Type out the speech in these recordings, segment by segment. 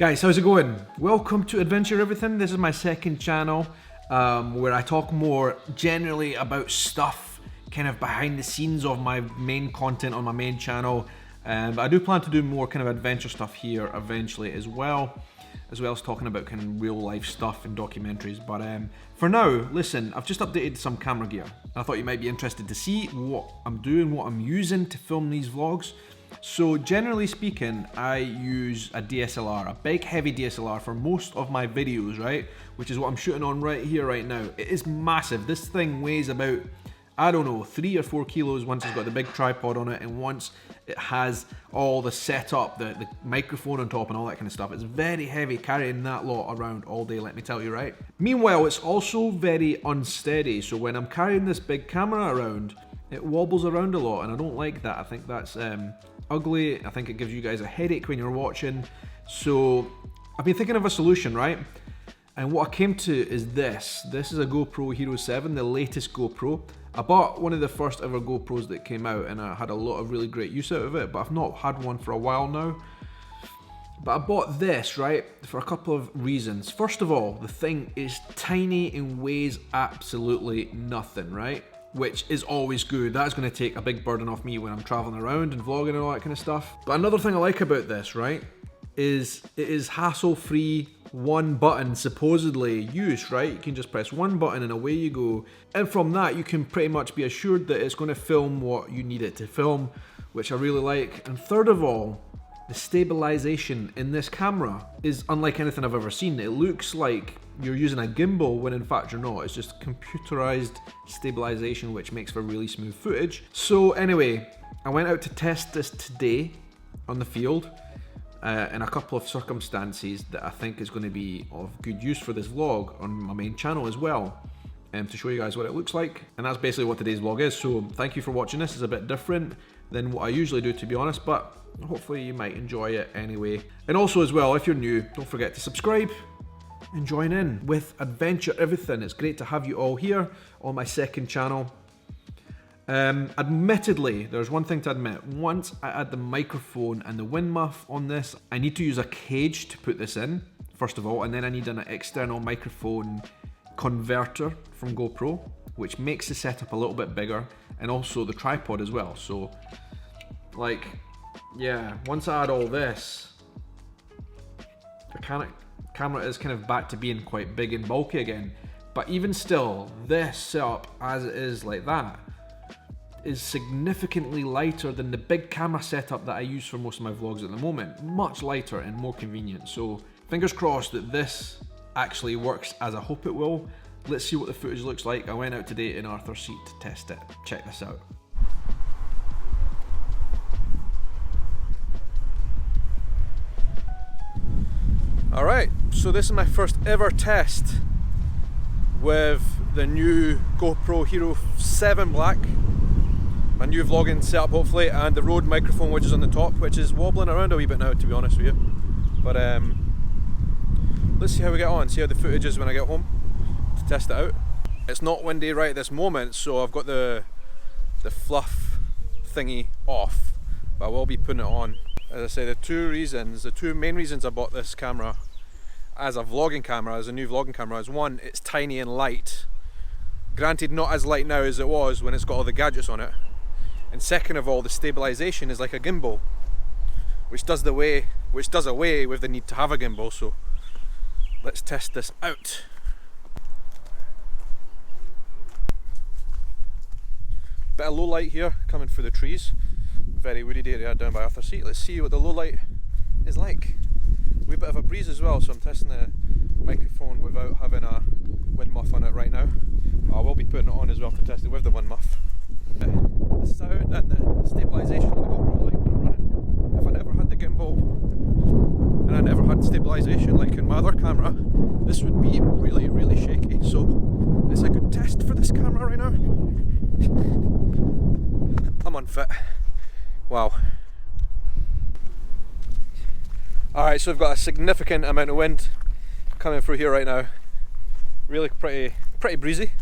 Guys, how's it going? Welcome to Adventure Everything. This is my second channel where I talk more generally about stuff kind of behind the scenes of my main content on my main channel. But I do plan to do more kind of adventure stuff here eventually as well as talking about kind of real life stuff and documentaries. But for now, listen, I've just updated some camera gear. I thought you might be interested to see what I'm doing, what I'm using to film these vlogs. So generally speaking, I use a DSLR, a big heavy DSLR for most of my videos, right? Which is what I'm shooting on right here, right now. It is massive. This thing weighs about, I don't know, 3 or 4 kilos once it's got the big tripod on it, and once it has all the setup, the microphone on top and all that kind of stuff. It's very heavy carrying that lot around all day, let me tell you, right? Meanwhile, it's also very unsteady. So when I'm carrying this big camera around, it wobbles around a lot, and I don't like that. I think that's ugly. I think it gives you guys a headache when you're watching. So I've been thinking of a solution, right? And what I came to is this. This is a GoPro Hero 7, the latest GoPro. I bought one of the first ever GoPros that came out, and I had a lot of really great use out of it, but I've not had one for a while now. But I bought this, right, for a couple of reasons. First of all, the thing is tiny and weighs absolutely nothing, right? Which is always good. That's going to take a big burden off me when I'm traveling around and vlogging and all that kind of stuff. But another thing I like about this, right, is it is hassle-free, one button supposedly use, right? You can just press one button and away you go. And from that, you can pretty much be assured that it's going to film what you need it to film, which I really like. And third of all, the stabilisation in this camera is unlike anything I've ever seen. It looks like you're using a gimbal when in fact you're not. It's just computerized stabilisation, which makes for really smooth footage. So anyway, I went out to test this today on the field in a couple of circumstances that I think is going to be of good use for this vlog on my main channel as well, to show you guys what it looks like. And that's basically what today's vlog is. So thank you for watching this. It's a bit different than what I usually do, to be honest, but hopefully you might enjoy it anyway. And also as well, if you're new, don't forget to subscribe and join in with Adventure Everything. It's great to have you all here on my second channel. Admittedly, there's one thing to admit. Once I add the microphone and the wind muff on this, I need to use a cage to put this in, first of all, and then I need an external microphone converter from GoPro, which makes the setup a little bit bigger, and also the tripod as well. So, like, yeah, once I add all this, the camera is kind of back to being quite big and bulky again. But even still, this setup as it is like that is significantly lighter than the big camera setup that I use for most of my vlogs at the moment. Much lighter and more convenient. So fingers crossed that this actually works as I hope it will. Let's see what the footage looks like. I went out today in Arthur's Seat to test it. Check this out. Alright, so this is my first ever test with the new GoPro Hero 7 Black. My new vlogging setup hopefully, and the Rode microphone which is on the top, which is wobbling around a wee bit now, to be honest with you. But let's see how we get on, see how the footage is when I get home to test it out. It's not windy right at this moment, so I've got the fluff thingy off, but I will be putting it on. As I say, the two main reasons I bought this camera as a vlogging camera, as a new vlogging camera, is one, it's tiny and light. Granted, not as light now as it was when it's got all the gadgets on it. And second of all, the stabilisation is like a gimbal, which does away with the need to have a gimbal. So let's test this out. Bit of low light here coming through the trees. Very wooded area down by Arthur's Seat. Let's see what the low light is like. Wee bit of a breeze as well, so I'm testing the microphone without having a wind muff on it right now. I will be putting it on as well to test it with the wind muff. The sound and the stabilisation on the GoPro is like when I'm running. If I never had the gimbal and I never had stabilisation like in my other camera, this would be really, really shaky. So it's a good test for this camera right now. I'm unfit. Wow. Alright, so we've got a significant amount of wind coming through here right now. Really pretty breezy.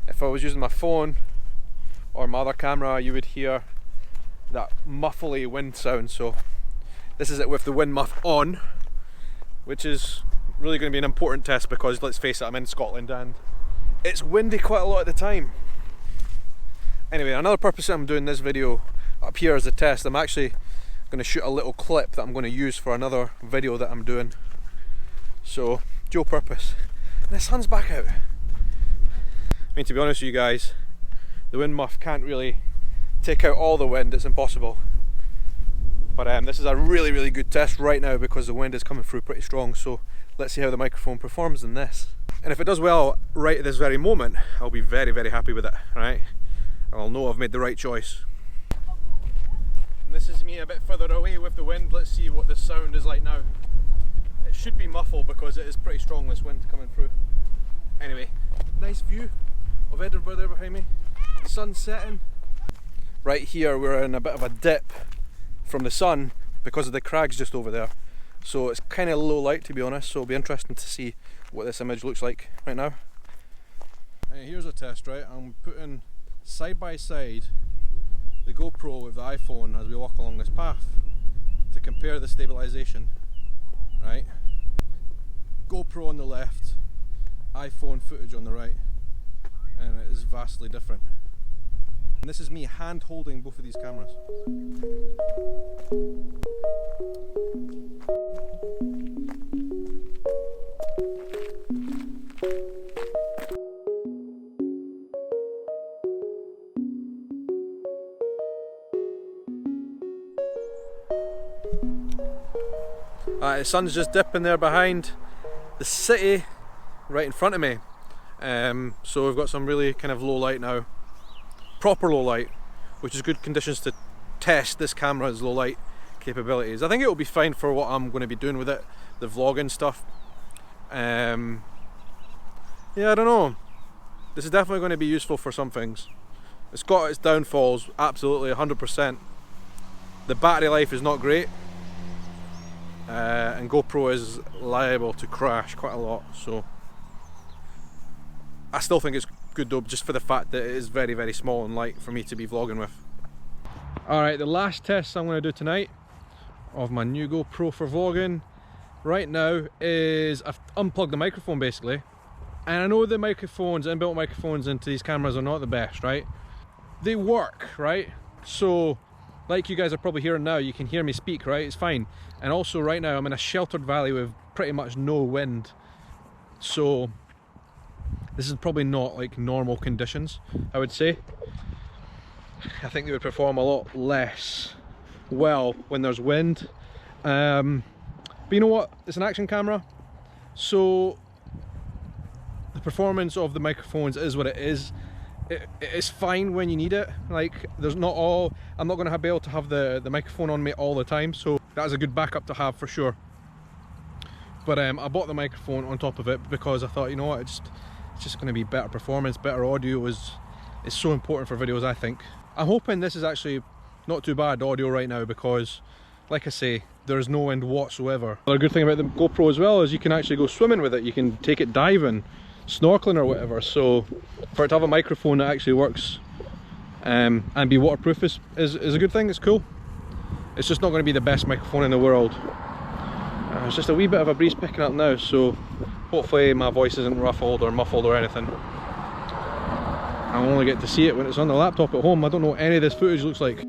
If I was using my phone or my other camera, you would hear that muffly wind sound. So this is it with the wind muff on. which is really going to be an important test because, let's face it, I'm in Scotland and it's windy quite a lot of the time. Anyway, another purpose that I'm doing this video up here as a test, I'm actually going to shoot a little clip that I'm going to use for another video that I'm doing. So, dual purpose. And the sun's back out. I mean, to be honest with you guys, the wind muff can't really take out all the wind, it's impossible. But this is a really good test right now because the wind is coming through pretty strong, so let's see how the microphone performs in this. And if it does well right at this very moment, I'll be very happy with it, right? I'll know I've made the right choice. And this is me a bit further away with the wind. Let's see what the sound is like now. It should be muffled because it is pretty strong, this wind coming through. Anyway, nice view of Edinburgh there behind me. Sun setting. Right here we're in a bit of a dip from the sun because of the crags just over there. So it's kind of low light, to be honest, so it'll be interesting to see what this image looks like right now. Here's a test, right? I'm putting side by side the GoPro with the iPhone as we walk along this path to compare the stabilisation, right? GoPro on the left, iPhone footage on the right, and it is vastly different. And this is me hand holding both of these cameras. The sun's just dipping there behind the city right in front of me. So we've got some really kind of low light now. Proper low light, which is good conditions to test this camera's low light capabilities. I think it will be fine for what I'm going to be doing with it, the vlogging stuff. Yeah, I don't know. This is definitely going to be useful for some things. It's got its downfalls, absolutely 100%. The battery life is not great, and GoPro is liable to crash quite a lot, so I still think it's good though, just for the fact that it is very small and light for me to be vlogging with. Alright, the last test I'm going to do tonight of my new GoPro for vlogging right now is I've unplugged the microphone basically, and I know the microphones, inbuilt microphones into these cameras are not the best, right? They work, right? So like you guys are probably hearing now, you can hear me speak, right? It's fine. And also right now I'm in a sheltered valley with pretty much no wind, so this is probably not like normal conditions, I would say. I think they would perform a lot less well when there's wind. But you know what? It's an action camera, so the performance of the microphones is what it is. It's fine when you need it. Like, there's not all, I'm not going to be able to have the microphone on me all the time, so that's a good backup to have for sure. But I bought the microphone on top of it because I thought, you know what, it's just going to be better performance, better audio is so important for videos, I think. I'm hoping this is actually not too bad audio right now because, like I say, there's no wind whatsoever. Another good thing about the GoPro as well is you can actually go swimming with it. You can take it diving, snorkeling or whatever, so for it to have a microphone that actually works and be waterproof is a good thing. It's cool. It's just not going to be the best microphone in the world. It's just a wee bit of a breeze picking up now, so hopefully my voice isn't ruffled or muffled or anything. I'll only get to see it when it's on the laptop at home. I don't know what any of this footage looks like.